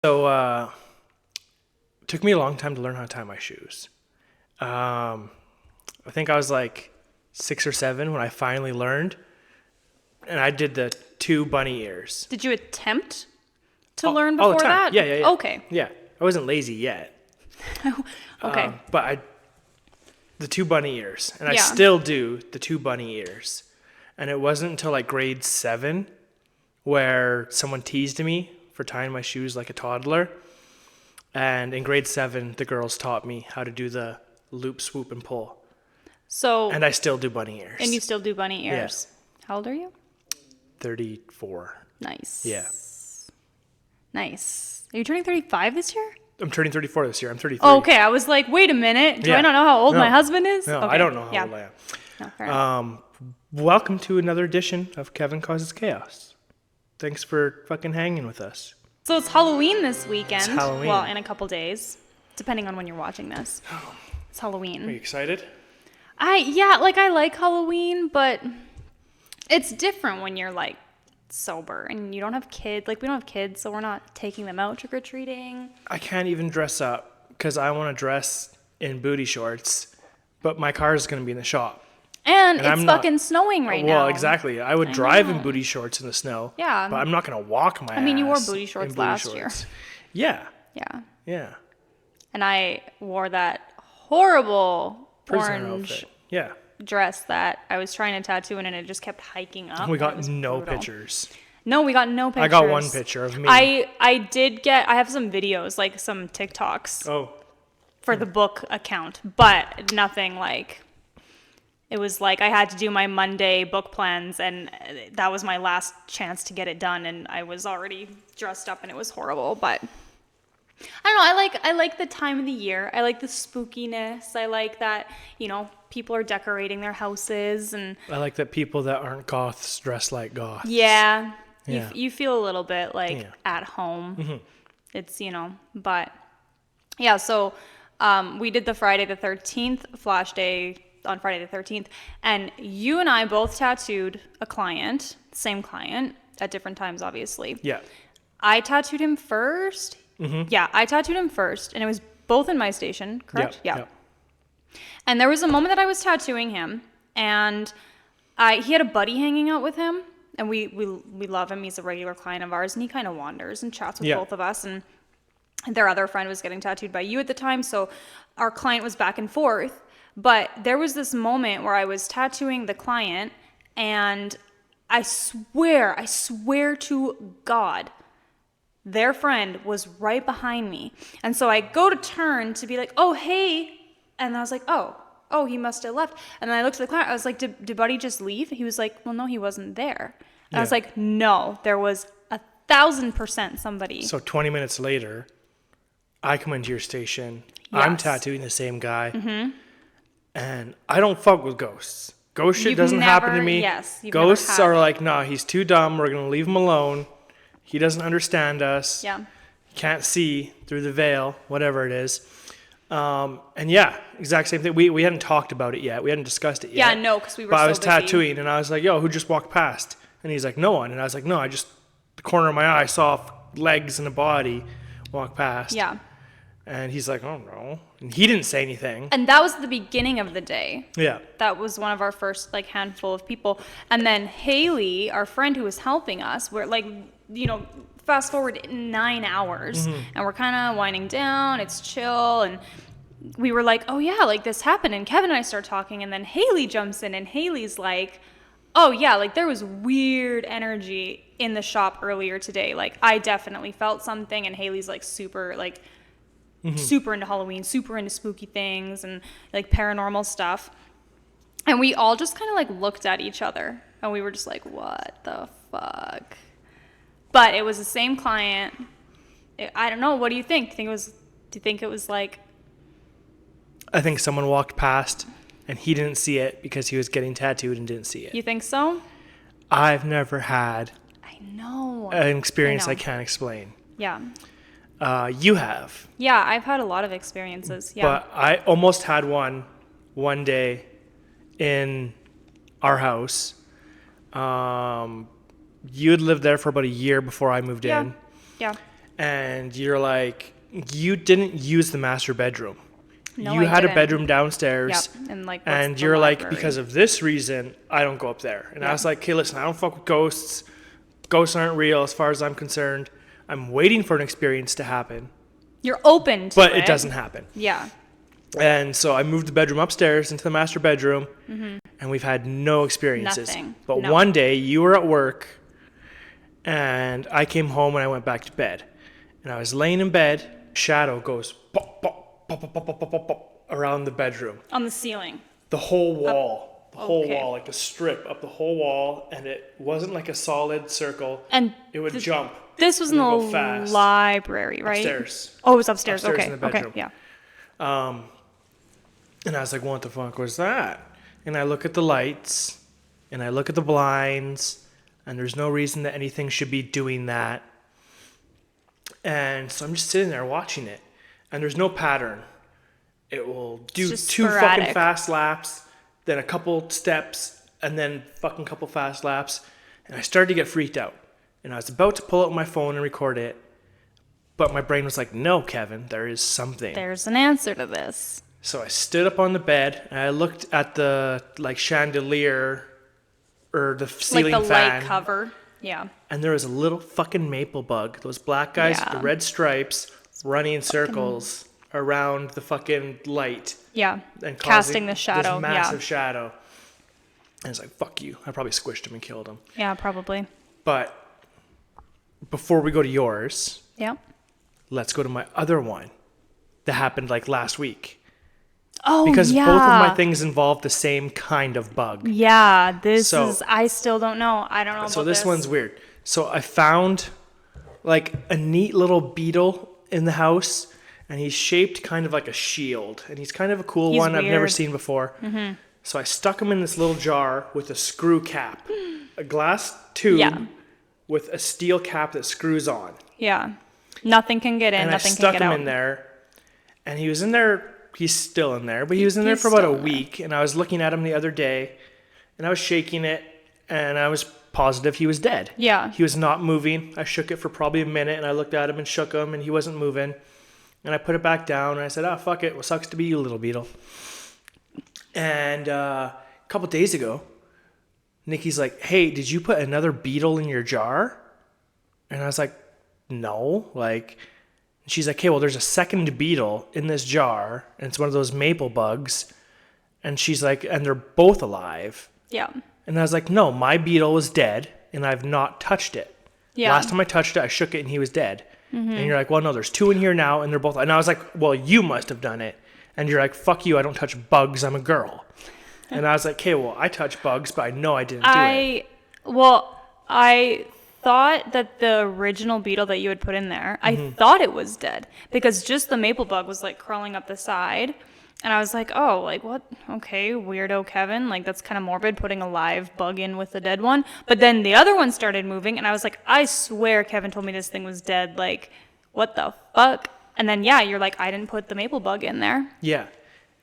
So it took me a long time to learn how to tie my shoes. I think I was like 6 or 7 when I finally learned, and I did the 2 bunny ears. Did you attempt to learn before all the time. that? Yeah. Okay. Yeah, I wasn't lazy yet. Okay. But the 2 bunny ears, and I Yeah. still do the 2 bunny ears. And it wasn't until like grade 7 where someone teased me for tying my shoes like a toddler. And in grade 7, the girls taught me how to do the loop, swoop, and pull. So, And I still do bunny ears. and you still do bunny ears. How old are you? 34. Nice. Yeah. Nice. Are you turning 35 this year? I'm turning 34 this year. I'm 33. Oh, okay. I was like, wait a minute. Do I Yeah. not know how old No. my husband is? No, Okay. I don't know how Yeah. old I am. No, fair enough. Welcome to another edition of Kevin Causes Chaos. Thanks for fucking hanging with us. So it's Halloween this weekend. It's Halloween. Well, in a couple days, depending on when you're watching this. It's Are you Halloween. excited? I like Halloween, but it's different when you're like sober and you don't have kids. Like we don't have kids, so we're not taking them out trick or treating. I can't even dress up because I want to dress in booty shorts, but my car is going to be in the shop. And And it's I'm not- fucking snowing right now. Well, exactly. I would drive in booty shorts in the snow. Yeah. But I'm not going to walk my ass. I mean, you wore booty in shorts last year. Yeah. Yeah. Yeah. And I wore that horrible Prisoner orange outfit. Yeah. dress that I was trying to tattoo in, and it just kept hiking up. We It got was no brutal. pictures. No, we got no pictures. I got one picture of me. I have some videos, like some TikToks Oh. for the book account, but nothing like, it was like I had to do my Monday book plans, and that was my last chance to get it done, and I was already dressed up and it was horrible, but I don't know, I like the time of the year. I like the spookiness. I like that, people are decorating their houses, and I like that people that aren't goths dress like goths. yeah, Yeah. You feel a little bit like Yeah. at home. It's, but yeah, so we did the Friday the 13th flash day on Friday the 13th, and you and I both tattooed a client, same client, at different times, obviously. Yeah. I tattooed him first. Yeah, I tattooed him first, and it was both in my station, correct? Yeah. And there was a moment that I was tattooing him, and he had a buddy hanging out with him, and we love him. He's a regular client of ours, and he kind of wanders and chats with Yeah. both of us. And their other friend was getting tattooed by you at the time, so our client was back and forth. But there was this moment where I was tattooing the client, and I swear to God, their friend was right behind me. And so I go to turn to be like, oh, hey. And I was like, oh, he must have left. And then I looked at the client. I was like, did Buddy just leave? He was like, well, no, he wasn't there. And I was Yeah. like, no, there was 1,000% somebody. So 20 minutes later, I come into your station. I'm Yes. tattooing the same guy. And I don't fuck with ghosts. Ghost shit You've doesn't happen to never- me. yes, you've never Ghosts had are it. like, no, he's too dumb. We're going to leave him alone. He doesn't understand us. Yeah. Can't see through the veil, whatever it is. And yeah, exact same thing. We hadn't talked about it yet. We hadn't discussed it Yeah, yet. no, because we were But so I was busy. tattooing, and I was like, yo, who just walked past? And he's like, no one. And I was like, no, the corner of my eye saw legs and a body walk past. Yeah. And he's like, oh, no. And he didn't say anything. And that was the beginning of the day. Yeah. That was one of our first handful of people. And then Haley, our friend who was helping us, we're fast forward 9 hours, and we're kind of winding down. It's chill, and we were like, oh yeah, this happened. And Kevin and I start talking, and then Haley jumps in, and Haley's like, oh yeah, there was weird energy in the shop earlier today. I definitely felt something. And Haley's super super into Halloween, super into spooky things and paranormal stuff. And we all just kind of looked at each other, and we were just like, what the fuck? But it was the same client. I don't know. What do you think? Do you think it was I think someone walked past and he didn't see it because he was getting tattooed and didn't see it. You think so? I've never had I know. an experience I know. I can't explain. Yeah. You have. Yeah, I've had a lot of experiences. Yeah. But I almost had one day in our house. You had lived there for about a year before I moved in. Yeah. and you're like, you didn't use the master bedroom. No, You I had didn't. a bedroom downstairs. Yep. And like, what's And the you're like, library? because of this reason, I don't go up there. And I was like, okay, listen, I don't fuck with ghosts. Ghosts aren't real as far as I'm concerned. I'm waiting for an experience to happen, You're open to but it doesn't happen. Yeah. And so I moved the bedroom upstairs into the master bedroom, and we've had no experiences. Nothing. But No. one day you were at work, and I came home and I went back to bed. And I was laying in bed, shadow goes pop, pop, pop, pop, pop, pop, pop, pop, around the bedroom. On the ceiling. The whole wall. The whole okay. wall, like a strip up the whole wall, and it wasn't like a solid circle. And it would jump. This was in and the go fast. library, right? Upstairs. Oh, it was upstairs. Upstairs okay. in the bedroom. Okay. Yeah. And I was like, what the fuck was that? And I look at the lights, and I look at the blinds, and there's no reason that anything should be doing that. And so I'm just sitting there watching it, and there's no pattern. It will do just two sporadic. fucking fast laps, then a couple steps, and then fucking couple fast laps. And I started to get freaked out. And I was about to pull out my phone and record it, but my brain was like, no, Kevin, there is something. There's an answer to this. So I stood up on the bed and I looked at the like chandelier or the ceiling Like the fan, light cover. Yeah. and there was a little fucking maple bug. Those black guys with Yeah. the red stripes running in circles around the fucking light Yeah. and Casting the causing shadow. This massive Yeah. shadow. And it's like, fuck you. I probably squished him and killed him. Yeah, probably. But before we go to yours, Yeah. let's go to my other one that happened like last week. Oh, Because yeah. both of my things involve the same kind of bug. Yeah, this So- is. I still don't know. I don't know. So about this one's weird. So I found like a neat little beetle in the house, and he's shaped kind of like a shield, and he's kind of a cool He's one I've never weird. seen before. So I stuck him in this little jar with a screw cap, a glass tube Yeah. with a steel cap that screws on. Yeah. Nothing can get in. And I Nothing stuck can get him out. in there, and he was in there. He's still in there, but he was in there He's for about a still in there. week. And I was looking at him the other day, and I was shaking it, and I was positive he was dead. Yeah. He was not moving. I shook it for probably a minute, and I looked at him and shook him, and he wasn't moving. And I put it back down, and I said, "Oh, fuck it. Well, sucks to be you, little beetle." And a couple days ago, Nikki's like, "Hey, did you put another beetle in your jar?" And I was like, "No." Like, she's like, "Hey, well, there's a second beetle in this jar, and it's one of those maple bugs." And she's like, "And they're both alive." Yeah. And I was like, "No, my beetle was dead, and I've not touched it. Yeah. Last time I touched it, I shook it, and he was dead." And you're like, "Well, no, there's two in here now, and they're both." And I was like, "Well, you must have done it." And you're like, "Fuck you, I don't touch bugs, I'm a girl." And I was like, "Okay, well, I touch bugs, but I know I didn't do it." I thought that the original beetle that you had put in there, I thought it was dead because just the maple bug was like crawling up the side. And I was like, oh, like what? Okay, weirdo Kevin. Like that's kind of morbid putting a live bug in with a dead one. But then the other one started moving and I was like, I swear Kevin told me this thing was dead. Like, what the fuck? And then, yeah, you're like, I didn't put the maple bug in there. Yeah.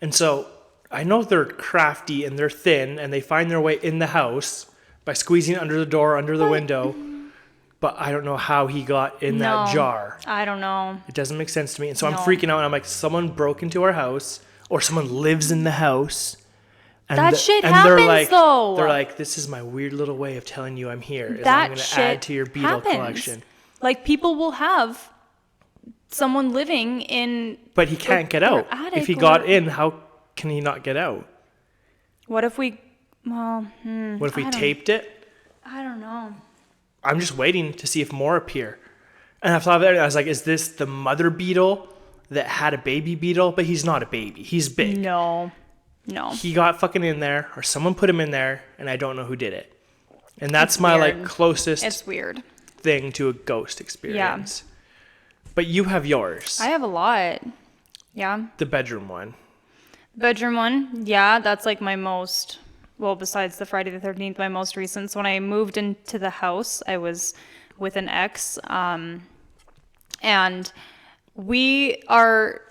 And so I know they're crafty and they're thin and they find their way in the house by squeezing under the door, under the window. But I don't know how he got in that No, jar. I don't know. It doesn't make sense to me. And so I'm No. freaking out and I'm like, someone broke into our house or someone lives in the house. And That shit they're happens, like, though. They're like, this is my weird little way of telling you I'm here. Is I'm That going to shit add to your beetle happens. collection. Like people will have someone living in. But he can't get their out. attic If he or- got in, how can he not get out? What if we? Well, What if we I don't- taped it? I don't know. I'm just waiting to see if more appear. And I thought about it, I was like, is this the mother beetle that had a baby beetle? But he's not a baby. He's big. No. He got fucking in there, or someone put him in there, and I don't know who did it. And that's my like weird. closest It's weird. thing to a ghost experience. But you have yours. I have a lot. Yeah. The bedroom one. Bedroom one. Yeah, that's like my most. Well, besides the Friday the 13th, my most recent. So when I moved into the house, I was with an ex, and we are.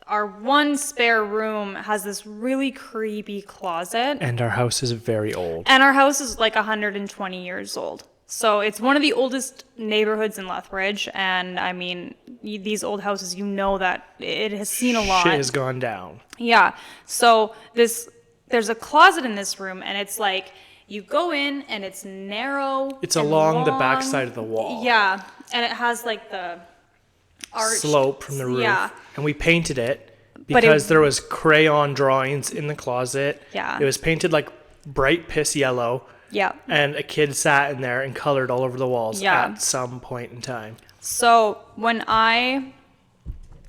Our one spare room has this really creepy closet. And our house is very old. And our house is like 120 years old. So it's one of the oldest neighborhoods in Lethbridge, and I mean, these old houses, you know that it has seen a lot. Shit has gone down. Yeah. So there's a closet in this room, and it's like you go in, and it's narrow. It's and along the long. back side of the wall. Yeah, and it has like the arched slope from the roof. Yeah. And we painted it But because there was crayon drawings in the closet. Yeah. It was painted like bright piss yellow. Yeah. And a kid sat in there and colored all over the walls Yeah. at some point in time. So when I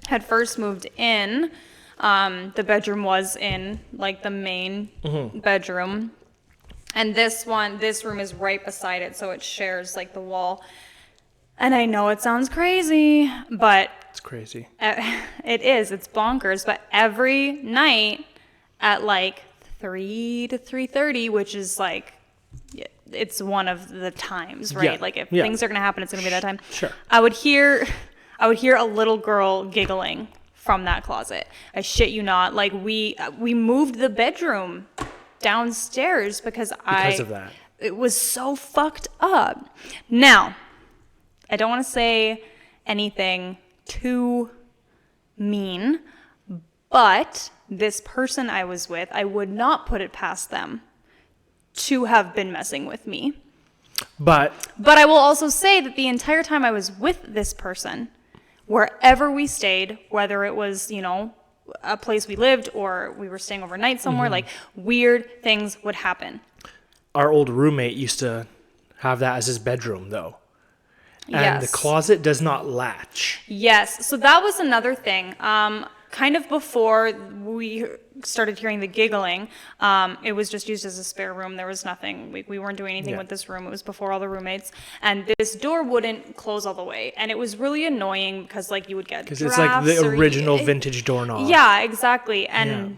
had first moved in, the bedroom was in like the main bedroom. And this room is right beside it, so it shares like the wall. And I know it sounds crazy, but It's crazy. it's bonkers. But every night at like 3 to 3:30, which is like, it's one of the times, right? Yeah. Like if Yeah. things are gonna happen, it's gonna be that time. Sure. I would hear a little girl giggling from that closet. I shit you not. Like we moved the bedroom downstairs because Because of that. It was so fucked up. Now, I don't want to say anything too mean, but this person I was with, I would not put it past them to have been messing with me. But I will also say that the entire time I was with this person, wherever we stayed, whether it was, a place we lived or we were staying overnight somewhere, like weird things would happen. our old roommate used to have that as his bedroom, though. And Yes. the closet does not latch. Yes. So that was another thing. Kind of before we started hearing the giggling, it was just used as a spare room. There was nothing. We weren't doing anything Yeah. with this room. It was before all the roommates. And this door wouldn't close all the way. And it was really annoying because, like, you would get Because it's like the drafts or- original vintage doorknob. Yeah, exactly. And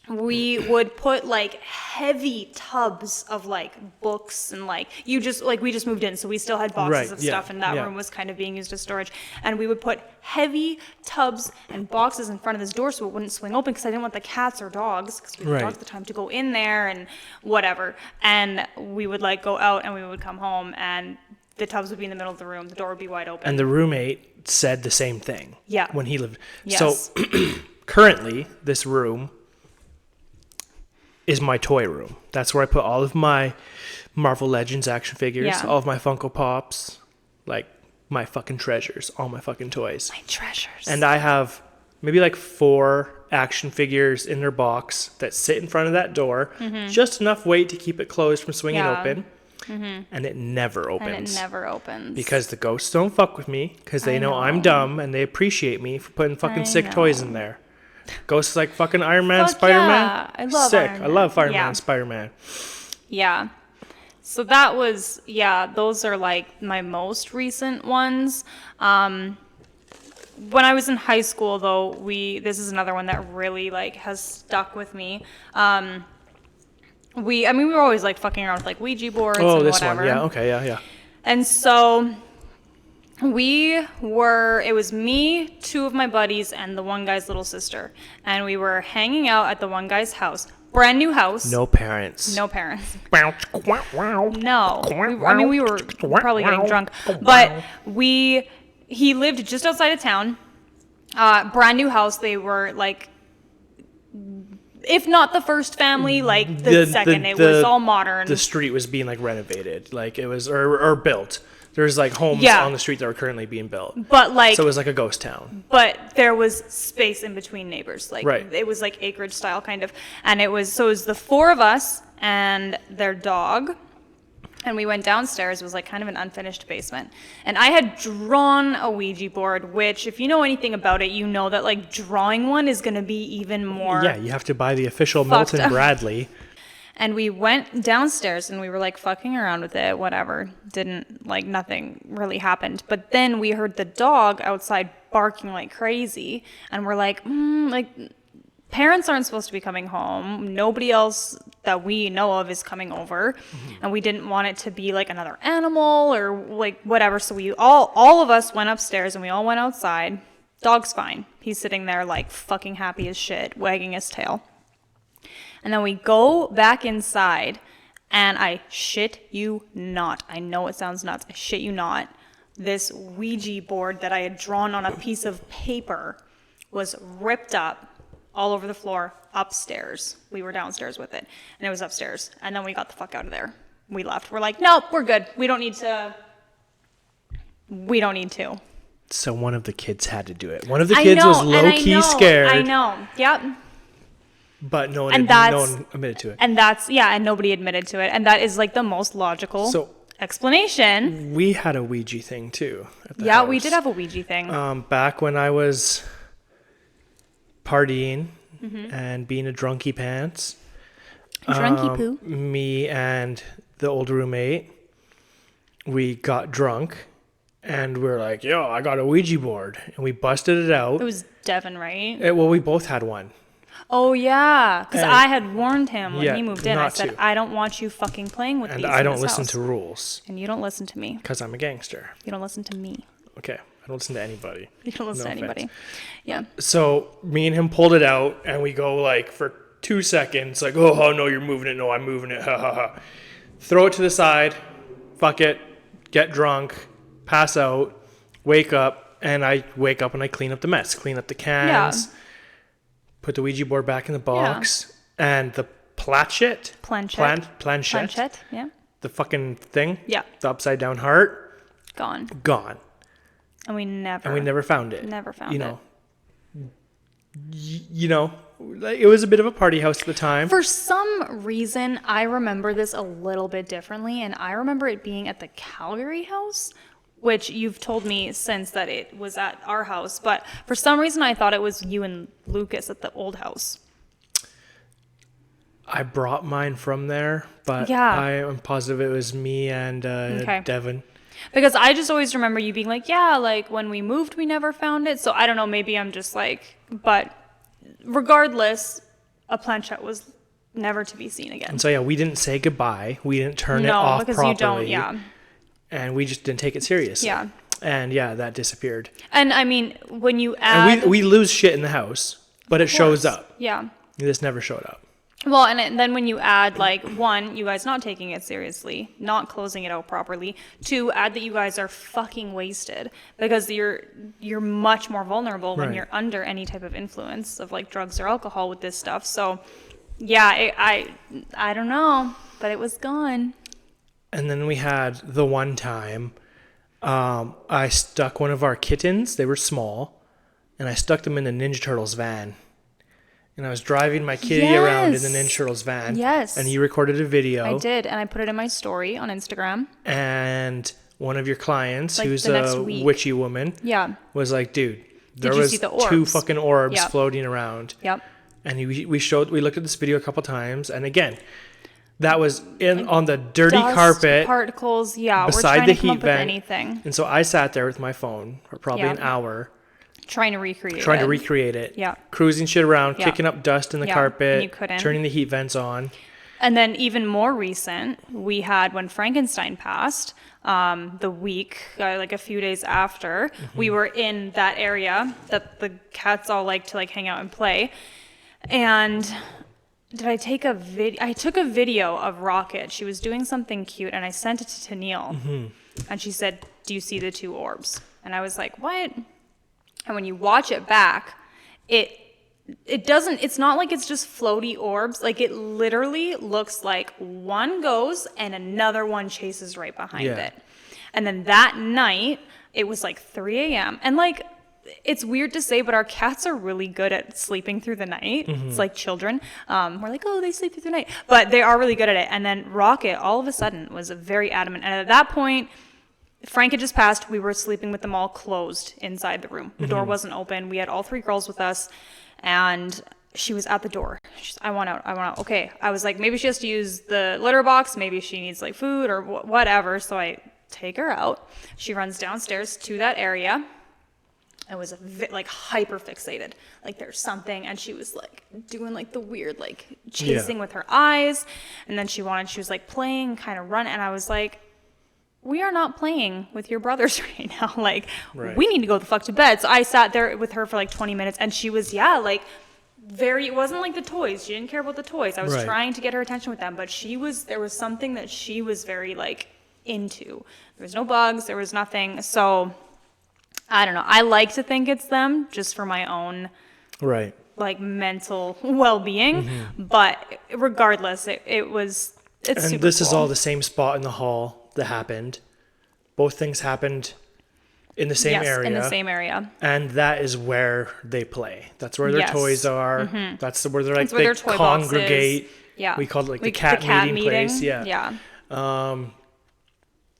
we would put like heavy tubs of like books and like we just moved in, so we still had boxes Right, of yeah, stuff, and that yeah. room was kind of being used as storage. And we would put heavy tubs and boxes in front of this door so it wouldn't swing open, because I didn't want the cats or dogs, because we had Right. dogs at the time, to go in there and whatever. And we would like go out and we would come home and the tubs would be in the middle of the room, the door would be wide open. And the roommate said the same thing. Yeah. When he lived. Yes. So currently, this room is my toy room. That's where I put all of my Marvel Legends action figures, Yeah. all of my Funko Pops, like my fucking treasures, all my fucking toys. My treasures. And I have maybe like 4 action figures in their box that sit in front of that door, just enough weight to keep it closed from swinging Yeah. open. And it never opens. and it never opens. Because the ghosts don't fuck with me, because they know I'm dumb and they appreciate me for putting fucking sick toys in there. Ghosts like fucking Iron Man, Fuck Spider-Man. yeah. I love Sick. Iron I love Man. Fireman, Yeah. Spider-Man. Yeah. So that was, those are like my most recent ones. When I was in high school, though, this is another one that really like has stuck with me. We were always like fucking around with like Ouija boards Oh, and this whatever. one. Yeah, okay, yeah. And so it was me, 2 of my buddies, and the one guy's little sister. And we were hanging out at the one guy's house. Brand new house. No parents. No parents. Wow. No. We were probably getting drunk. But he lived just outside of town. Brand new house. They were like, if not the first family, like the second. It was all modern. The street was being like renovated, like it was, or built. There's like homes Yeah. on the street that are currently being built. But like, So it was like a ghost town. but there was space in between neighbors. Like Right. it was like acreage style kind of. And it was the 4 of us and their dog. And we went downstairs. It was like kind of an unfinished basement. And I had drawn a Ouija board, which if you know anything about it, you know that like drawing one is going to be even more. Yeah, you have to buy the official Fucked Milton up. Bradley. And we went downstairs and we were like fucking around with it, whatever. Nothing really happened. But then we heard the dog outside barking like crazy. And we're like, parents aren't supposed to be coming home. Nobody else that we know of is coming over. And we didn't want it to be like another animal or like whatever. So we all of us went upstairs and we all went outside. Dog's fine. He's sitting there like fucking happy as shit, wagging his tail. And then we go back inside And I shit you not. I know it sounds nuts. I shit you not. This Ouija board that I had drawn on a piece of paper was ripped up all over the floor upstairs. We were downstairs with it, and it was upstairs. And then we got the fuck out of there. We left. We're like, nope, we're good. We don't need to. So one of the kids had to do it. One of the kids was low-key scared. I know. Yep. But no one admitted to it. And and nobody admitted to it. And that is like the most logical explanation. We had a Ouija thing too. At the house. house. We did have a Ouija thing. Back when I was partying and being a drunky pants. Drunky poo. Me and the old roommate, we got drunk and we were like, yo, I got a Ouija board. And we busted it out. It was Devin, right? Well, we both had one. Oh, yeah. Because I had warned him when he moved in. I said, to. I don't want you fucking playing with these And I don't in this listen house. to rules. And you don't listen to me. Because I'm a gangster. You don't listen to me. Okay. I don't listen to anybody. You don't listen to anybody. Yeah. So me and him pulled it out and we go like for 2 seconds, like, oh, no, you're moving it. No, I'm moving it. Ha, ha, ha. Throw it to the side. Fuck it. Get drunk. Pass out. Wake up. And I wake up and I clean up the mess. Clean up the cans. Yeah. Put the Ouija board back in the box. Yeah. And the planchette. Yeah. The fucking thing. Yeah. The upside down heart. Gone. And we never found it. Never found it. You know, it was a bit of a party house at the time. For some reason, I remember this a little bit differently, and I remember it being at the Calgary house, which you've told me since that it was at our house. But for some reason, I thought it was you and Lucas at the old house. I brought mine from there, but I am positive it was me and Devin. Because I just always remember you being like, yeah, like when we moved, we never found it. So I don't know, maybe I'm just like, but regardless, a planchette was never to be seen again. And so, yeah, we didn't say goodbye. We didn't turn it off properly. No, because you don't, yeah. And we just didn't take it seriously. Yeah. And yeah, that disappeared. And I mean, when you add... And we lose shit in the house, but it shows up. Yeah. This never showed up. Well, and then when you add, like, 1, you guys not taking it seriously, not closing it out properly. 2, add that you guys are fucking wasted because you're much more vulnerable when you're under any type of influence of, like, drugs or alcohol with this stuff. So, yeah, I don't know, but it was gone. And then we had the one time I stuck one of our kittens. They were small. And I stuck them in the Ninja Turtles van. And I was driving my kitty around in the Ninja Turtles van. Yes. And you recorded a video. I did. And I put it in my story on Instagram. And one of your clients, like who's a witchy woman, was like, dude, there was 2 fucking orbs floating around. Yep. And we looked at this video a couple times. And again, that was on the dirty carpet. Particles, yeah. Beside we're trying the to come heat up vent. With anything. And so I sat there with my phone for probably an hour. Trying to recreate it. Yeah. Cruising shit around, kicking up dust in the carpet, you couldn't. Turning the heat vents on. And then even more recent, we had when Frankenstein passed, the week, like a few days after, we were in that area that the cats all like to like hang out and play. And I took a video of Rocket. She was doing something cute and I sent it to Neil. And she said, do you see the 2 orbs? And I was like, what? And when you watch it back, it doesn't, it's not like it's just floaty orbs. Like it literally looks like one goes and another one chases right behind it. And then that night, it was like 3 a.m. And like, it's weird to say, but our cats are really good at sleeping through the night. It's like children. We're like, oh, they sleep through the night. But they are really good at it. And then Rocket, all of a sudden, was very adamant. And at that point, Frank had just passed. We were sleeping with them all closed inside the room. The door wasn't open. We had all 3 girls with us, and she was at the door. She's, I want out. Okay. I was like, maybe she has to use the litter box. Maybe she needs like food or whatever. So I take her out. She runs downstairs to that area. I was like hyper fixated. Like there's something, and she was like doing like the weird like chasing with her eyes, and then she was like playing, kind of run, and I was like, we are not playing with your brothers right now. Like, we need to go the fuck to bed. So I sat there with her for like 20 minutes and she was, like it wasn't like the toys. She didn't care about the toys. I was Right. trying to get her attention with them, but there was something that she was very like into. There was no bugs, there was nothing. So I don't know. I like to think it's them just for my own Right. like mental well-being, but regardless, it's And super this is cool. all the same spot in the hall that happened. Both things happened in the same yes, area. in the same area. And that is where they play. That's where their Yes. toys are. That's where they're like, That's where they their toy box is. congregate. Yeah. We called it like the cat meeting place. Yeah. Yeah.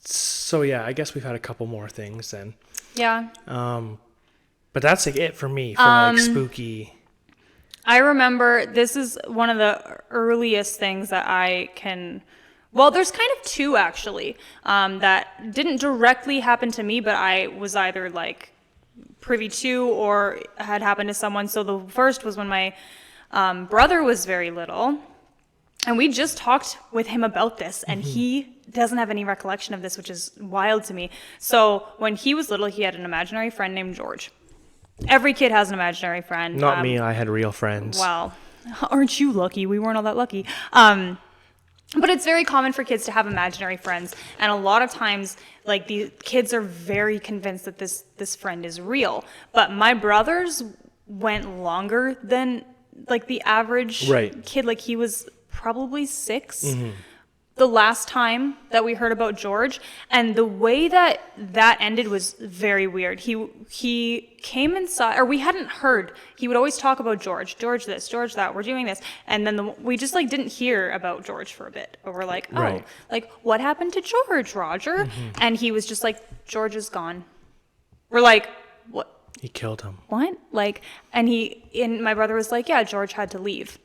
So yeah, I guess we've had a couple more things then. Yeah. But that's like it for me for like spooky. I remember this is one of the earliest things that I can. Well, there's kind of two actually that didn't directly happen to me, but I was either like privy to or had happened to someone. So the first was when my brother was very little, and we just talked with him about this, and he doesn't have any recollection of this, which is wild to me. So when he was little, he had an imaginary friend named George. Every kid has an imaginary friend. Not me. I had real friends. Well, aren't you lucky? We weren't all that lucky. But it's very common for kids to have imaginary friends, and a lot of times, like the kids are very convinced that this friend is real. But my brothers went longer than like the average Right. kid. Like he was probably 6 the last time that we heard about George, and the way that ended was very weird. He came inside, or we hadn't heard. He would always talk about George this, George that, we're doing this, and then we just like didn't hear about George for a bit. But we're like, oh, Right. like what happened to George, Roger? And he was just like, George is gone. We're like, what? He killed him. What? Like, and my brother was like, yeah, George had to leave.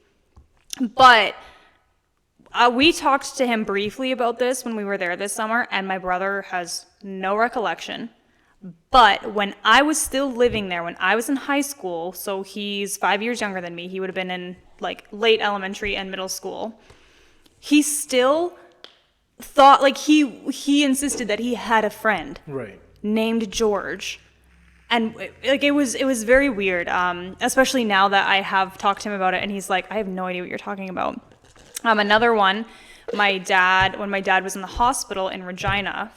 But we talked to him briefly about this when we were there this summer, and my brother has no recollection. But when I was still living there, when I was in high school, so he's 5 years younger than me, he would have been in like late elementary and middle school, he still thought, like he insisted that he had a friend Right. named George. And like it was very weird, especially now that I have talked to him about it, and he's like, I have no idea what you're talking about. Another one, when my dad was in the hospital in Regina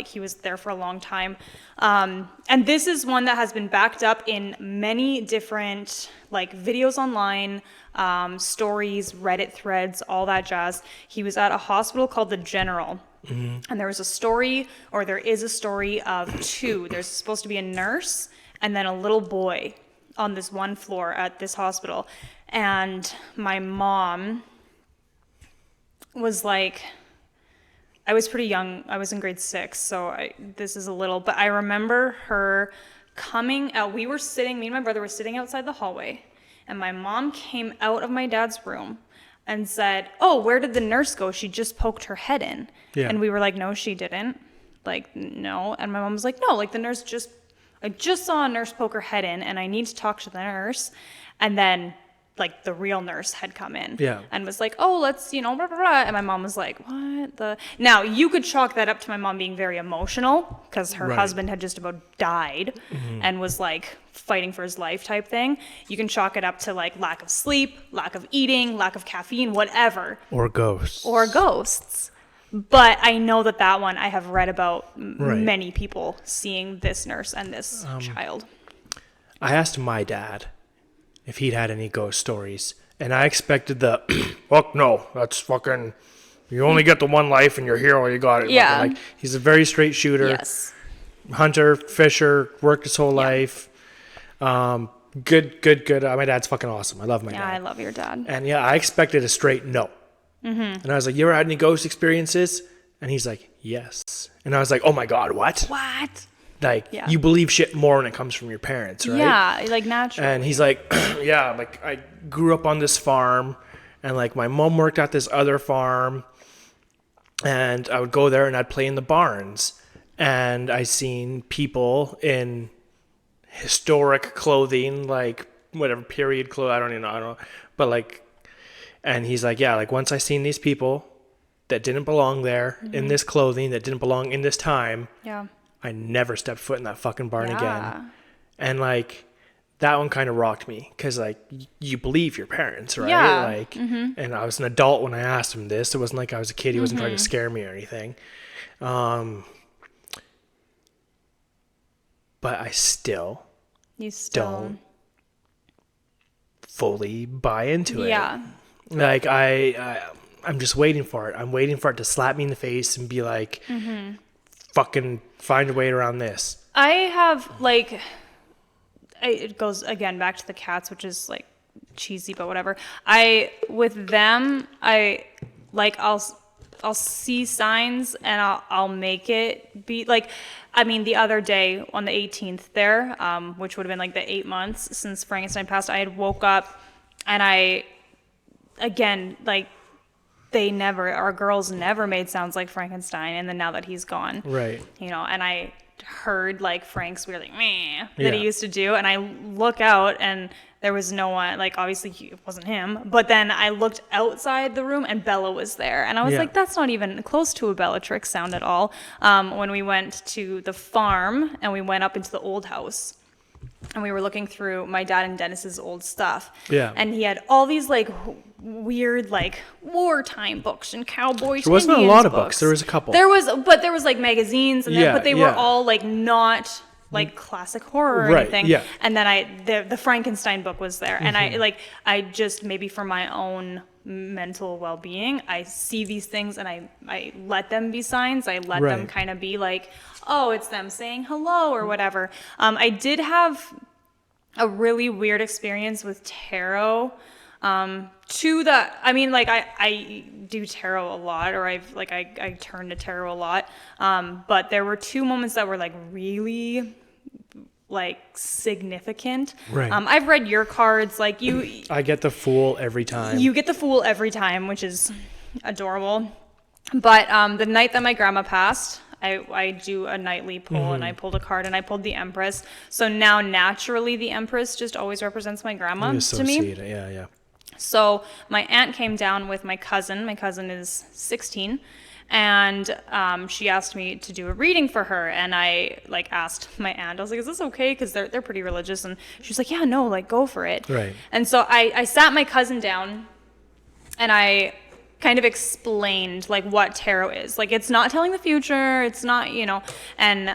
he was there for a long time. And this is one that has been backed up in many different like videos online, stories, Reddit threads, all that jazz. He was at a hospital called the General. And there is a story of two. There's supposed to be a nurse and then a little boy on this one floor at this hospital. And my mom was like, I was pretty young. I was in grade 6, so this is a little, but I remember her coming out. Me and my brother were sitting outside the hallway, and my mom came out of my dad's room and said, oh, where did the nurse go? She just poked her head in. Yeah. And we were like, no, she didn't. Like, no. And my mom was like, no, like I just saw a nurse poke her head in, and I need to talk to the nurse. And then like the real nurse had come in and was like, oh, let's, blah, blah, blah. And my mom was like, what the? Now, you could chalk that up to my mom being very emotional because her husband had just about died and was like fighting for his life type thing. You can chalk it up to like lack of sleep, lack of eating, lack of caffeine, whatever. Or ghosts. But I know that one I have read about many people seeing this nurse and this child. I asked my dad if he'd had any ghost stories, and I expected fuck no, that's fucking, you only get the one life and you're here while you got it. Yeah. Like, he's a very straight shooter. Yes. Hunter, fisher, worked his whole life. Good. My dad's fucking awesome. I love my dad. Yeah, I love your dad. And yeah, I expected a straight no. And I was like, you ever had any ghost experiences? And he's like, yes. And I was like, oh my God, what? What? Like, Yeah. you believe shit more when it comes from your parents, right? Yeah, like naturally. And he's like, yeah, like I grew up on this farm, and like my mom worked at this other farm, and I would go there and I'd play in the barns, and I seen people in historic clothing, like whatever period clothes, I don't know, but like, and he's like, yeah, like once I seen these people that didn't belong there in this clothing, that didn't belong in this time. Yeah. I never stepped foot in that fucking barn again. And like that one kind of rocked me because like you believe your parents, right? Yeah. Like, and I was an adult when I asked him this. It wasn't like I was a kid. He wasn't trying to scare me or anything. But I still You still don't fully buy into it. Yeah. Like I'm just waiting for it. I'm waiting for it to slap me in the face and be like, fucking find a way around this. I have like, it goes again back to the cats, which is like cheesy, but whatever. With them, I'll see signs and I'll make it be like, I mean, the other day on the 18th there, which would have been like the 8 months since Frankenstein passed, I had woke up and again, like our girls never made sounds like Frankenstein. And then now that he's gone, Right. and I heard like Frank's weird like meh that Yeah. he used to do, and I look out and there was no one, like obviously it wasn't him, but then I looked outside the room and Bella was there, and I was Yeah. like, that's not even close to a Bellatrix sound at all. When we went to the farm and we went up into the old house and we were looking through my dad and Dennis's old stuff, Yeah. and he had all these like weird like wartime books and cowboys. There wasn't a Indians lot of books. There was a couple. There was like magazines, and Yeah, but they were yeah. all like not like classic horror or Right, anything. yeah. And then the Frankenstein book was there, and I just maybe for my own mental well-being, I see these things and I let them be signs. I let them Right. kind of be like, oh, it's them saying hello or whatever. I did have a really weird experience with tarot. I do tarot a lot, or I turn to tarot a lot. But there were two moments that were like really like significant. Right. I've read your cards, like I get the Fool every time. you get the Fool every time, which is adorable. But the night that my grandma passed, I do a nightly pull, and I pulled a card, and I pulled the Empress. So now naturally the Empress just always represents my grandma You to me. associate it. Yeah, yeah. So my aunt came down with my cousin. My cousin is 16. And she asked me to do a reading for her. And I like asked my aunt, I was like, is this okay? Because they're pretty religious. And she was like, yeah, no, like go for it. Right. And so I sat my cousin down and I kind of explained like what tarot is. Like it's not telling the future. It's not, and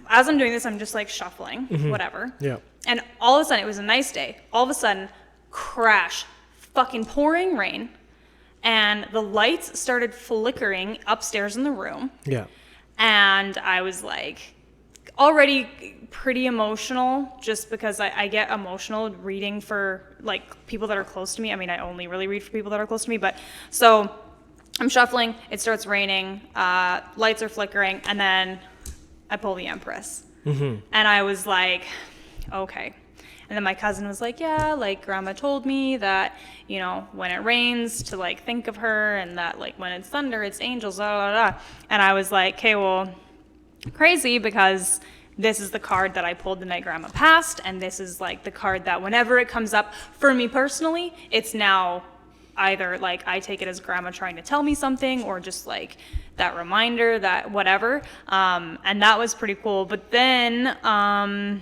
as I'm doing this, I'm just like shuffling, whatever. Yeah. And all of a sudden, it was a nice day. All of a sudden, crash, fucking pouring rain. And the lights started flickering upstairs in the room. Yeah. And I was like, already pretty emotional, just because I get emotional reading for like people that are close to me. I mean, I only really read for people that are close to me. But so I'm shuffling, it starts raining, lights are flickering, and then I pull the Empress. And I was like, okay. And then my cousin was like, yeah, like grandma told me that, when it rains to like think of her, and that like when it's thunder, it's angels, blah, blah, blah. And I was like, okay, well, crazy, because this is the card that I pulled the night grandma passed. And this is like the card that whenever it comes up for me personally, it's now either like I take it as grandma trying to tell me something, or just like that reminder, that whatever. And that was pretty cool. But then, I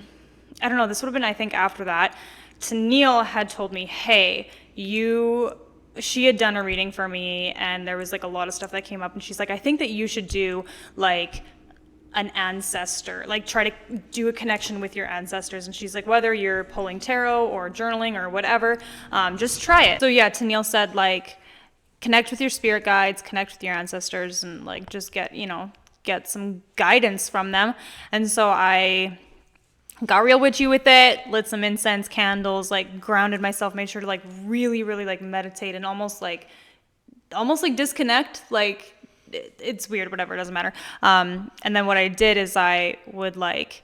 don't know, this would have been, I think, after that. Tennille had told me, hey, she had done a reading for me, and there was like a lot of stuff that came up, and she's like, I think that you should do like an ancestor, like try to do a connection with your ancestors. And she's like, whether you're pulling tarot or journaling or whatever, just try it. So yeah, Tennille said like, connect with your spirit guides, connect with your ancestors, and like just get some guidance from them. And so I got real witchy with it, lit some incense candles, like grounded myself, made sure to like really, really like meditate and almost like disconnect. Like it's weird, whatever, it doesn't matter. And then what I did is I would like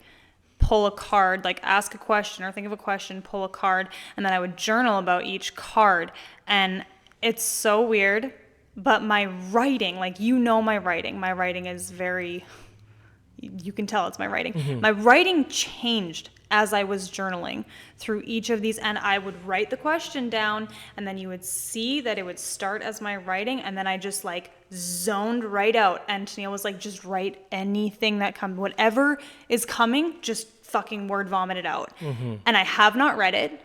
pull a card, like ask a question or think of a question, pull a card, and then I would journal about each card. And it's so weird, but my writing, like my writing is very you can tell it's my writing. Mm-hmm. My writing changed as I was journaling through each of these, and I would write the question down, and then you would see that it would start as my writing, and then I just like zoned right out, and Tennille was like, just write anything that comes, whatever is coming, just fucking word vomit it out. And I have not read it,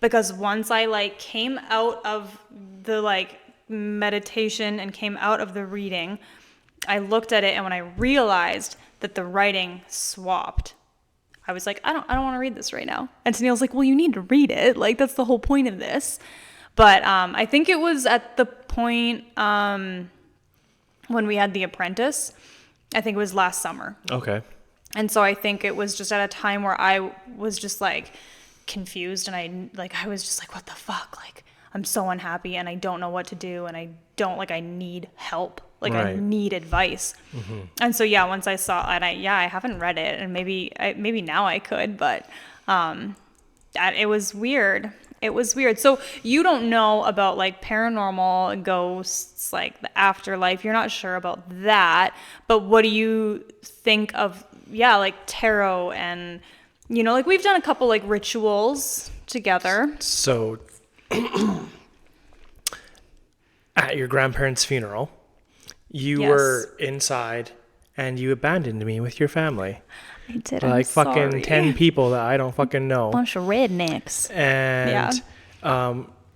because once I like came out of the like meditation and came out of the reading, I looked at it, and when I realized that the writing swapped, I was like, I don't want to read this right now. And Tennille's like, well, you need to read it. Like, that's the whole point of this. But I think it was at the point when we had The Apprentice. I think it was last summer. Okay. And so I think it was just at a time where I was just like confused, and I was just like, what the fuck? Like, I'm so unhappy, and I don't know what to do, and I need help. Like, Right. I need advice. And so, yeah, once I saw it, I haven't read it, and maybe now I could, but it was weird. It was weird. So you don't know about like paranormal, ghosts, like the afterlife. You're not sure about that, but what do you think of, like tarot and, like we've done a couple like rituals together. So at your grandparents' funeral, you Yes. were inside and you abandoned me with your family. I did. Like fucking 10 people that I don't fucking know. Bunch of rednecks. And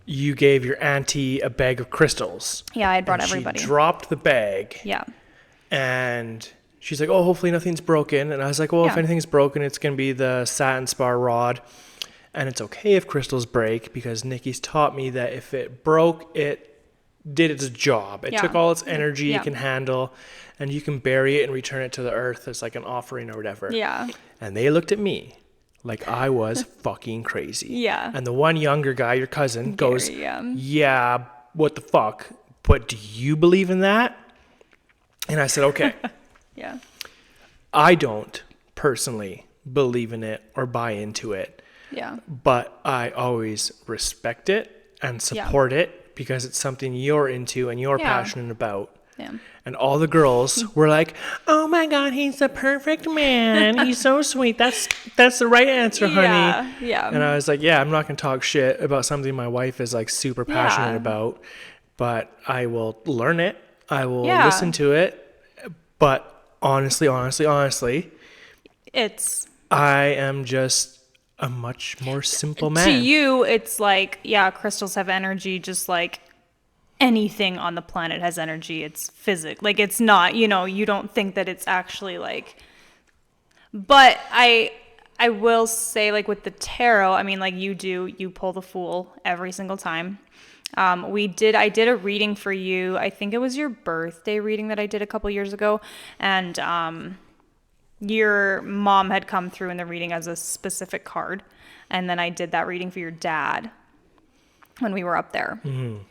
you gave your auntie a bag of crystals. Yeah, I had brought And everybody. She dropped the bag. Yeah. And she's like, oh, hopefully nothing's broken. And I was like, well, if Yeah. anything's broken, it's going to be the satin spar rod. And it's okay if crystals break, because Nikki's taught me that if it broke, it did its job. It Yeah. took all its energy Yeah. it can handle, and you can bury it and return it to the earth as like an offering or whatever. Yeah. And they looked at me like I was fucking crazy. Yeah. And the one younger guy, your cousin, goes, Gary, yeah, what the fuck? But do you believe in that? And I said, okay. Yeah. I don't personally believe in it or buy into it, Yeah. but I always respect it and support it because it's something you're into and you're Yeah. passionate about. Yeah. And all the girls were like, oh my God, he's the perfect man. He's so sweet. That's the right answer, honey. Yeah. Yeah. And I was like, yeah, I'm not going to talk shit about something my wife is like super passionate Yeah. about, but I will learn it. I will Yeah. listen to it. But honestly, It's I am just a much more simple man. to you, it's like, yeah, crystals have energy just like anything on the planet has energy. It's physics. Like, it's not, you don't think that it's actually like, but I will say, like with the tarot, I mean, like you pull the Fool every single time. I did a reading for you. I think it was your birthday reading that I did a couple years ago. And, your mom had come through in the reading as a specific card. And then I did that reading for your dad when we were up there. Mm-hmm.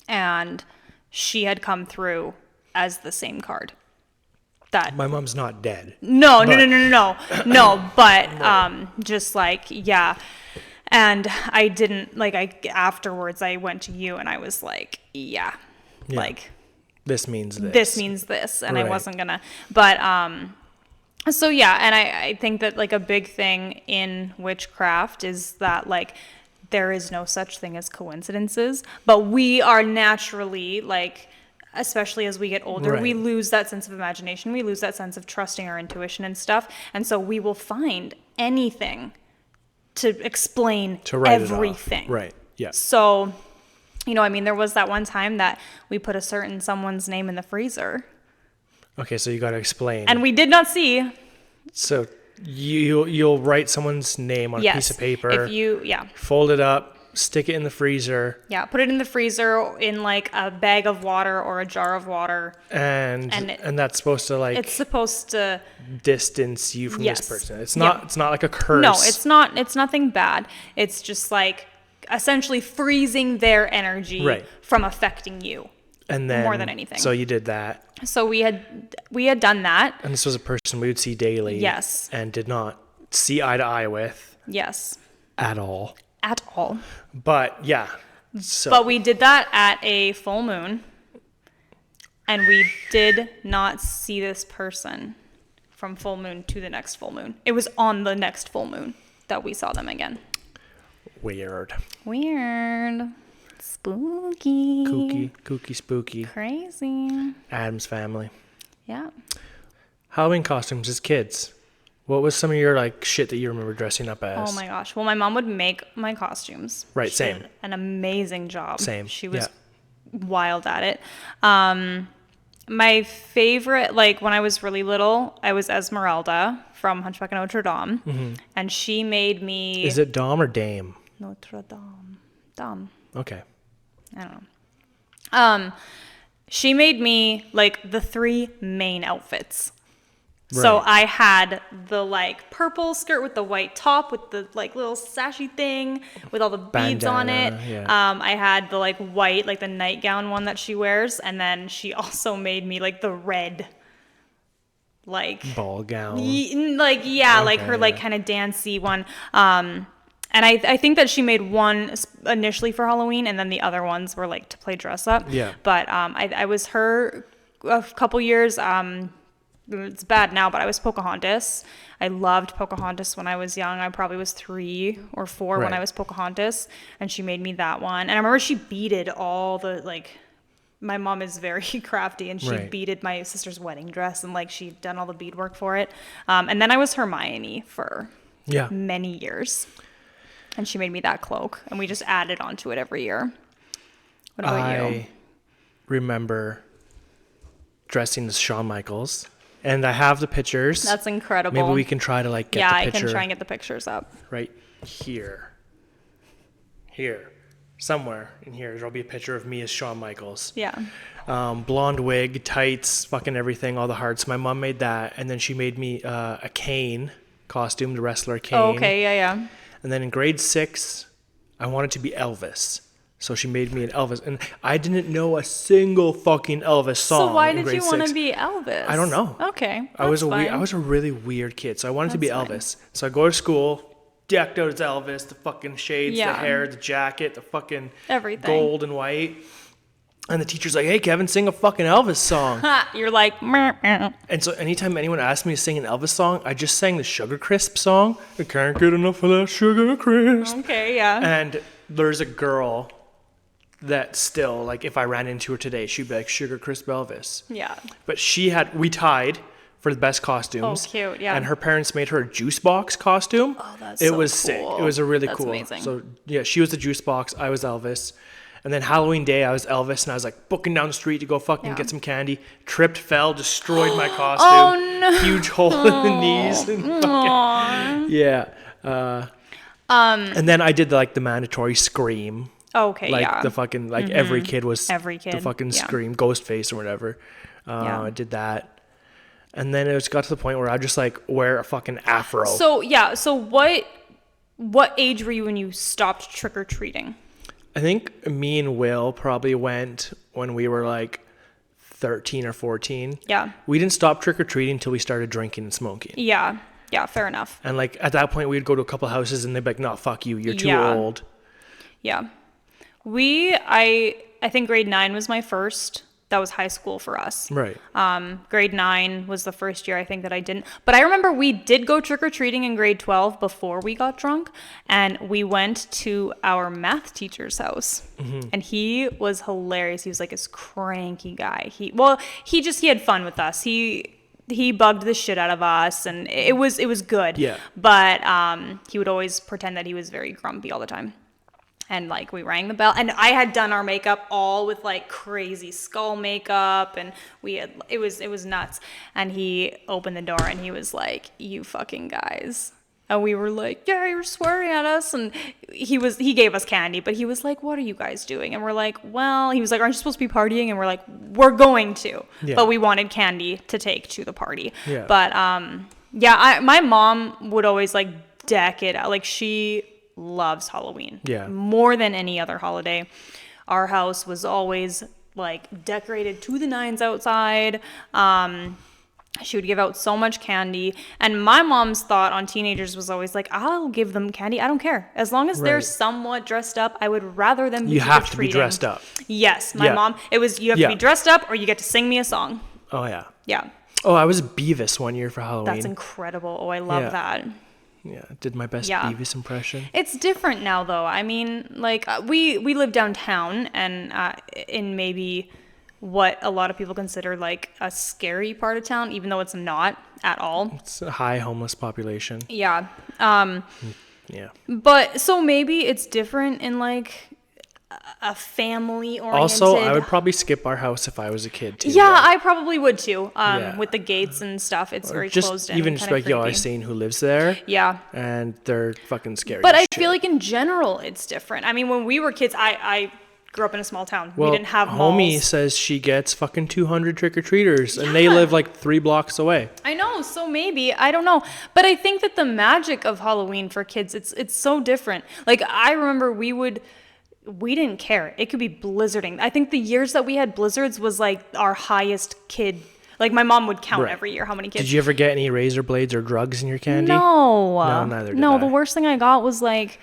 And she had come through as the same card. My mom's not dead. No, but just like, yeah. And I didn't, like, afterwards I went to you and I was like, yeah. Like, This means this. this means this. And I Right. wasn't gonna, but, so yeah, and I think that like a big thing in witchcraft is that like there is no such thing as coincidences, but we are naturally like, especially as we get older, we Right. lose that sense of imagination, we lose that sense of trusting our intuition and stuff, and so we will find anything to explain To write everything. it off. Right. Yeah. So, I mean, there was that one time that we put a certain someone's name in the freezer. Okay, so you got to explain. And we did not see. So you'll write someone's name on a piece of paper. Fold it up, stick it in the freezer. Yeah, put it in the freezer in like a bag of water or a jar of water. And that's supposed to like It's supposed to distance you from Yes. this person. It's Yeah. not like a curse. No, it's not. It's nothing bad. It's just like essentially freezing their energy Right. from affecting you. And then more than anything. So you did that. So we had done that. And this was a person we would see daily. Yes. And did not see eye to eye with Yes. at all. At all. But yeah. So But we did that at a full moon. And we did not see this person from full moon to the next full moon. It was on the next full moon that we saw them again. Weird. Spooky. Kooky, spooky. Crazy. Addams Family. Yeah. Halloween costumes as kids. What was some of your like shit that you remember dressing up as? Oh my gosh. Well, my mom would make my costumes. Right, She same. did an amazing job. Same, She was yeah. wild at it. My favorite, like when I was really little, I was Esmeralda from Hunchback of Notre Dame, and she made me Is it Dom or Dame? Notre Dame. Dame. Okay. I don't know. She made me like the 3 main outfits. So Right. I had the like purple skirt with the white top with the like little sashy thing with all the beads on it. Bandana, yeah. I had the like white, like the nightgown one that she wears. And then she also made me like the red, like, Ball gown. like her like yeah. kind of dancey one. And I think that she made one initially for Halloween, and then the other ones were like to play dress up. Yeah. But I was her a couple years. It's bad now, but I was Pocahontas. I loved Pocahontas when I was young. I probably was 3 or 4 when I Right. was Pocahontas, and she made me that one. And I remember she beaded all the like. My mom is very crafty, and she Right. beaded my sister's wedding dress, and like she'd done all the beadwork for it. And then I was Hermione for Yeah. many years, and she made me that cloak, and we just added onto it every year. What about you? I remember dressing as Shawn Michaels, and I have the pictures. That's incredible. Maybe we can try to like get yeah, the I picture can try and get the pictures up. right here. Here. Somewhere in here, there'll be a picture of me as Shawn Michaels. Yeah. Blonde wig, tights, fucking everything, all the hearts. My mom made that, and then she made me a Kane costume, the wrestler Kane. Oh, okay. Yeah. And then in grade 6, I wanted to be Elvis. So she made me an Elvis. And I didn't know a single fucking Elvis song. So why in did grade you want 6. to be Elvis? I don't know. Okay. I was that's I fine. was a really weird kid. So I wanted to be That's fine. Elvis. So I go to school, decked out as Elvis, the fucking shades, the Yeah. hair, the jacket, the fucking Everything. gold and white. And the teacher's like, "Hey, Kevin, sing a fucking Elvis song." Ha, you're like, meh, meh. And so anytime anyone asked me to sing an Elvis song, I just sang the Sugar Crisp song. I can't get enough of that Sugar Crisp. Okay, yeah. And there's a girl that still, like, if I ran into her today, she'd be like, Sugar Crisp Elvis. Yeah. But we tied for the best costumes. Oh, cute, yeah. And her parents made her a juice box costume. Oh, that's It so was sick. cool. It was a really That's cool. amazing. So yeah, she was the juice box. I was Elvis. And then Halloween day, I was Elvis, and I was like booking down the street to go fucking Yeah. get some candy. Tripped, fell, destroyed my costume. Oh, no. Huge hole in the knees. And fucking, yeah. And then I did the mandatory scream. Okay, Like yeah. the fucking every kid was Every the kid, fucking yeah. scream, Ghostface or whatever. Yeah. I did that, and then it was got to the point where I just like wear a fucking afro. So what age were you when you stopped trick or treating? I think me and Will probably went when we were like 13 or 14. Yeah. We didn't stop trick or treating until we started drinking and smoking. Yeah. Yeah, fair enough. And like at that point, we'd go to a couple houses and they'd be like, "No, fuck you, you're too Yeah. old." Yeah. I think grade 9 was my first. That was high school for us. Right. Grade 9 was the first year I think that I didn't. But I remember we did go trick-or-treating in grade 12 before we got drunk. And we went to our math teacher's house. Mm-hmm. And he was hilarious. He was like this cranky guy. He had fun with us. He bugged the shit out of us, and it was good. Yeah. But he would always pretend that he was very grumpy all the time. And like we rang the bell, and I had done our makeup all with like crazy skull makeup, and it was nuts. And he opened the door and he was like, "You fucking guys." And we were like, "Yeah, you're swearing at us." And he gave us candy, but he was like, "What are you guys doing?" And we're like, "Well," he was like, "Aren't you supposed to be partying?" And we're like, "We're going to." Yeah. But we wanted candy to take to the party. Yeah. But my mom would always like deck it out. Like she loves Halloween. Yeah. More than any other holiday. Our house was always like decorated to the nines outside. She would give out so much candy. And my mom's thought on teenagers was always like, I'll give them candy. I don't care. As long as they're Right. somewhat dressed up, I would rather them be You have to be trick-or-treating. dressed up. Yes. My Yeah. mom, it was you have to Yeah. be dressed up or you get to sing me a song. Oh yeah. Yeah. Oh, I was Beavis one year for Halloween. That's incredible. Oh, I love Yeah. that. Yeah, did my best Yeah. Beavis impression. It's different now, though. I mean, like we live downtown, and in maybe what a lot of people consider like a scary part of town, even though it's not at all. It's a high homeless population. Yeah. Yeah. But so maybe it's different in like a family oriented. Also, I would probably skip our house if I was a kid too. Yeah, though. I probably would too. Yeah. With the gates and stuff, it's very just closed in. even and just kinda like yo, I creepy. seen who lives there. Yeah. And they're fucking scary. But as I shit. feel like in general, it's different. I mean, when we were kids, I grew up in a small town. Well, We didn't have malls. homie says she gets fucking 200 trick-or-treaters, and they live like 3 blocks away. I know, so maybe, I don't know. But I think that the magic of Halloween for kids, it's so different. Like, I remember we didn't care. It could be blizzarding. I think the years that we had blizzards was like our highest kid. Like, my mom would count Right. every year how many kids. Did you ever get any razor blades or drugs in your candy? No. No, neither did No, I. the worst thing I got was like,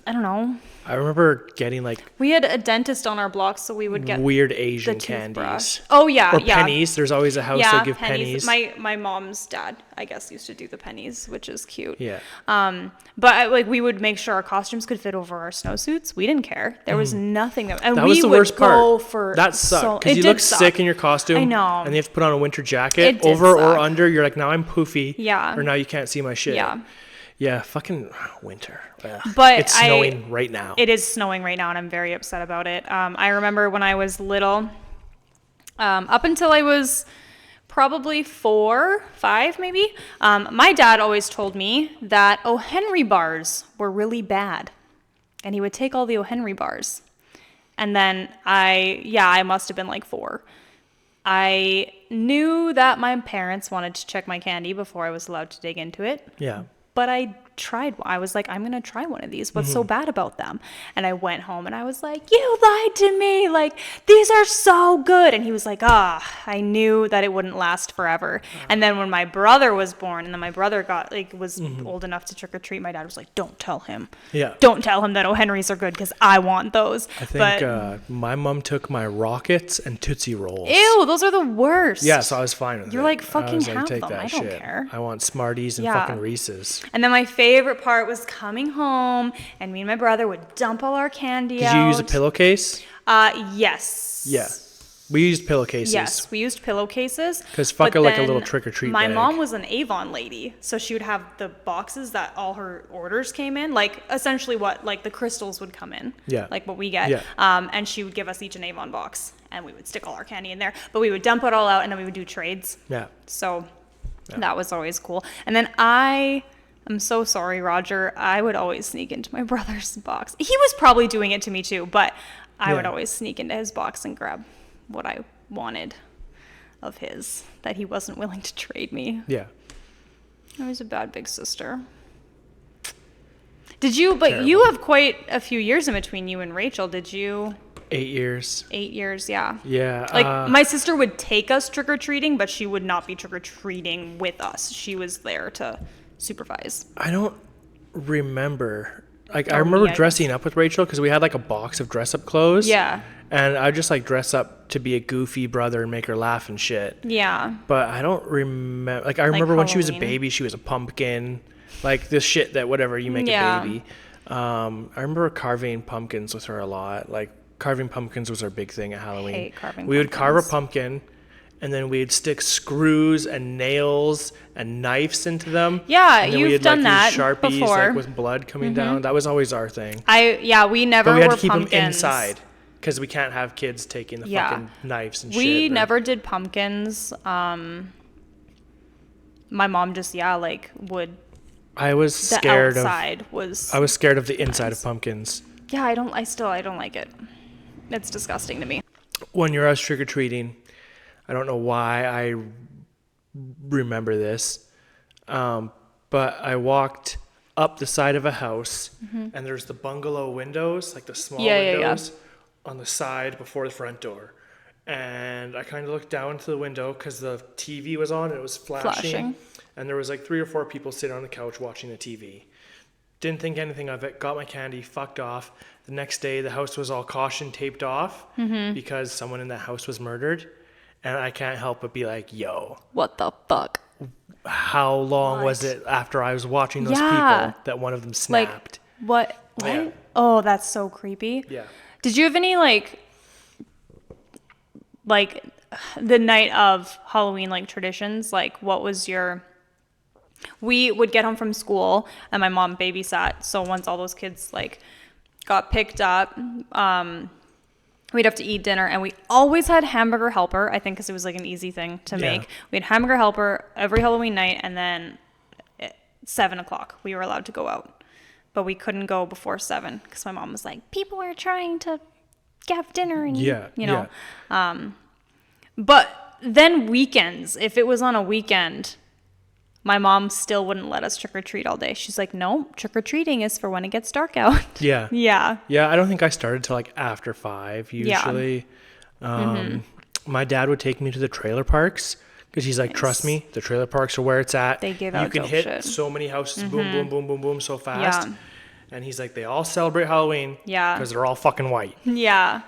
I don't know. I remember getting like We had a dentist on our block, so we would get weird the Asian toothbrush. candies. Oh yeah, Or yeah. pennies. There's always a house Yeah, that give pennies. My mom's dad, I guess, used to do the pennies, which is cute. Yeah. But like we would make sure our costumes could fit over our snowsuits. We didn't care. There was nothing and That we was the would worst go part. for That so sucked it because you did look suck. sick in your costume. I know. And you have to put on a winter jacket It did over or suck. under. You're like, now I'm poofy. Yeah. Or now you can't see my shit. Yeah. Yeah. Fucking winter. Ugh. But it's snowing right now. It is snowing right now, and I'm very upset about it. I remember when I was little, up until I was probably 4, 5 maybe, my dad always told me that O. Henry bars were really bad. And he would take all the O. Henry bars. And then I must have been like 4. I knew that my parents wanted to check my candy before I was allowed to dig into it. Yeah. But I tried. I was like, I'm going to try one of these. What's so bad about them? And I went home and I was like, you lied to me. Like, these are so good. And he was like, I knew that it wouldn't last forever. And then when my brother was born and then my brother was old enough to trick or treat, my dad was like, don't tell him. Yeah. Don't tell him that O. Henrys are good because I want those. I think my mom took my Rockets and Tootsie Rolls. Ew, those are the worst. Yeah, so I was fine with it. You're like, I fucking was like, have take them. that I don't shit. care. I want Smarties and Yeah. fucking Reese's. And then my favorite part was coming home, and me and my brother would dump all our candy out. Did you use a pillowcase? Yes. Yeah. We used pillowcases. Yes, we used pillowcases. 'Cause fuck but it like a then little trick-or-treat My bag. mom was an Avon lady, so she would have the boxes that all her orders came in, like essentially what like the crystals would come in. Yeah. Like what we get. Yeah. And she would give us each an Avon box, and we would stick all our candy in there. But we would dump it all out, and then we would do trades. Yeah. So that was always cool. And then I'm so sorry, Roger. I would always sneak into my brother's box. He was probably doing it to me too, but I would Yeah. always sneak into his box and grab what I wanted of his that he wasn't willing to trade me. Yeah. I was a bad big sister. Did you, but Terrible. you have quite a few years in between you and Rachel. Did you? 8 years. 8 years, yeah. Yeah. Like my sister would take us trick-or-treating, but she would not be trick-or-treating with us. She was there to supervise. I don't remember. Like, I Oh, remember yeah. dressing up with Rachel because we had like a box of dress up clothes. Yeah. And I just like dress up to be a goofy brother and make her laugh and shit. Yeah. But I don't remember. Like, I remember when she was a Halloween. baby, she was a pumpkin. Like, this shit that whatever you make Yeah. a baby. I remember carving pumpkins with her a lot. Like, carving pumpkins was our big thing at Halloween. hate carving We would carve a pumpkins. pumpkin, and then we'd stick screws and nails and knives into them. Yeah, and then you've we'd, done use that Sharpies, before. like, with blood coming down. That was always our thing. We never But we had were to keep them pumpkins. inside because we can't have kids taking the Yeah. fucking knives and shit. We or- never did pumpkins. My mom just would. I was The scared outside was. I was scared of the inside Nice. of pumpkins. Yeah, I don't like it. It's disgusting to me. One year I was trick or treating. I don't know why I remember this, but I walked up the side of a house, and there's the bungalow windows, like the small Yeah, yeah, yeah. windows, on the side before the front door. And I kind of looked down to the window because the TV was on and it was flashing. And there was like 3 or 4 people sitting on the couch watching the TV. Didn't think anything of it. Got my candy, fucked off. The next day, the house was all caution taped off because someone in that house was murdered. And I can't help but be like, yo, What the fuck? how long was it after I was watching those Yeah. people that one of them Like, snapped? what? Yeah. Oh, that's so creepy. Yeah. Did you have any like the night of Halloween like traditions? Like, what was your? We would get home from school and my mom babysat. So once all those kids like got picked up, we'd have to eat dinner, and we always had hamburger helper. I think because it was like an easy thing to make. We had hamburger helper every Halloween night, and then at 7:00 we were allowed to go out, but we couldn't go before 7 because my mom was like, people are trying to have dinner, and you know. But then weekends, if it was on a weekend, my mom still wouldn't let us trick or treat all day. She's like, no, trick or treating is for when it gets dark out. Yeah. Yeah. Yeah, I don't think I started till like after 5 usually. My dad would take me to the trailer parks because he's like, trust me, the trailer parks are where it's at. They give you out can dope hit shit. so many houses, boom, boom, boom, boom, boom, so fast. Yeah. And he's like, they all celebrate Halloween because they're all fucking white. Yeah.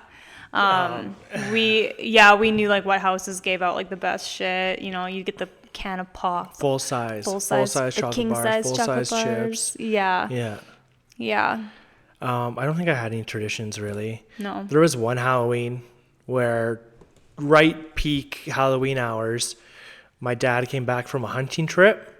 We knew like what houses gave out like the best shit. You know, you get the can of pop, Full size the chocolate king bars, size full chocolate size bars. chips. Yeah. I don't think I had any traditions really. No. There was one Halloween where right peak Halloween hours, my dad came back from a hunting trip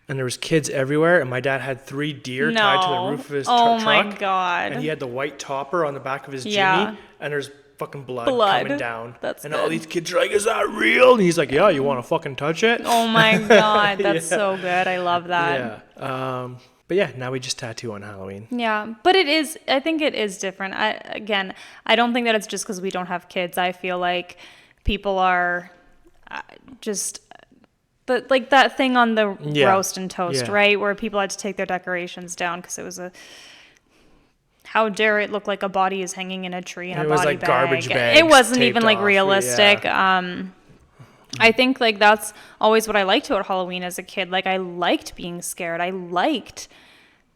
and there was kids everywhere, and my dad had 3 deer tied to the roof of his truck. Oh my God. And he had the white topper on the back of his Yeah. Jimmy, and there's fucking blood coming down. That's and good. all these kids are like, is that real? And he's like, yeah, you want to fucking touch it? Oh my God. That's so good. I love that. Yeah. But yeah, now we just tattoo on Halloween. Yeah, but I think it is different. I don't think that it's just because we don't have kids. I feel like people are but like that thing on the roast and toast, right? Where people had to take their decorations down because it was how dare it look like a body is hanging in a tree in a body bag. It was like garbage bags. It wasn't even like off. realistic. Yeah. I think like that's always what I liked about Halloween as a kid. Like I liked being scared. I liked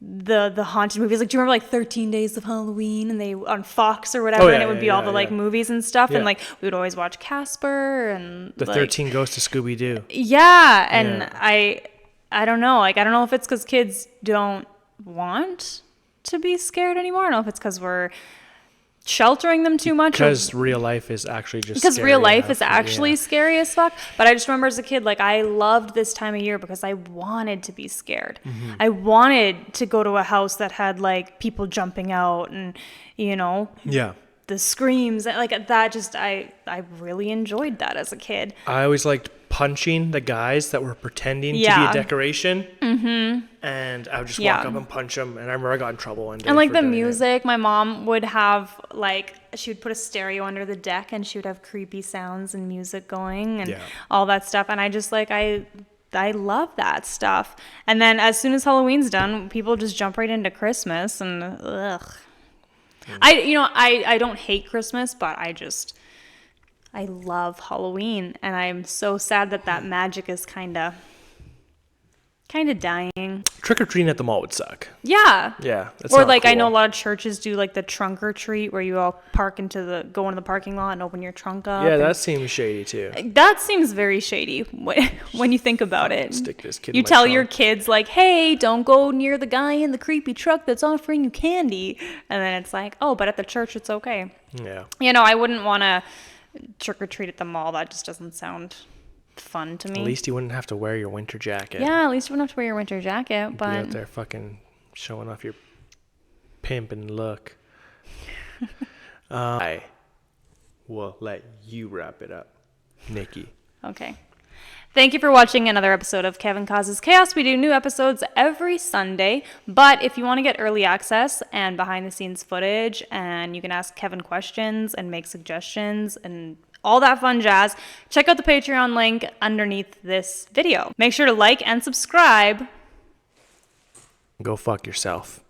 the haunted movies. Like, do you remember like 13 Days of Halloween and they on Fox or whatever, and it would be all the like movies and stuff, and like we would always watch Casper and the 13 Ghosts of Scooby-Doo. Yeah, and I don't know. Like I don't know if it's because kids don't want to be scared anymore. I don't know if it's because we're sheltering them too much, because real life is actually just because real life enough. is actually scary as fuck. But I just remember as a kid, like I loved this time of year because I wanted to be scared. I wanted to go to a house that had like people jumping out and the screams, like that. Just I really enjoyed that as a kid. I always liked punching the guys that were pretending to be a decoration. And I would just walk up and punch them. And I remember I got in trouble one day. And like the music, my mom would have like, she would put a stereo under the deck and she would have creepy sounds and music going and all that stuff. And I just like, I love that stuff. And then as soon as Halloween's done, people just jump right into Christmas and ugh. I don't hate Christmas, but I love Halloween. And I'm so sad that magic is kind of dying. Trick-or-treating at the mall would suck. Yeah. Yeah. That's Or not like cool. I know a lot of churches do like the trunk or treat where you all go into the parking lot and open your trunk up. Yeah, that seems shady too. That seems very shady when you think about it. Stick this kid You in my tell trunk. your kids like, hey, don't go near the guy in the creepy truck that's offering you candy. And then it's like, oh, but at the church it's okay. Yeah. I wouldn't want to trick or treat at the mall. That just doesn't sound fun to me. At least you wouldn't have to wear your winter jacket. Yeah, at least you wouldn't have to wear your winter jacket. But be out there fucking showing off your pimpin' look. I will let you wrap it up, Nikki. Okay. Thank you for watching another episode of Kevin Causes Chaos. We do new episodes every Sunday, but if you want to get early access and behind the scenes footage, and you can ask Kevin questions and make suggestions and all that fun jazz, check out the Patreon link underneath this video. Make sure to like and subscribe. Go fuck yourself.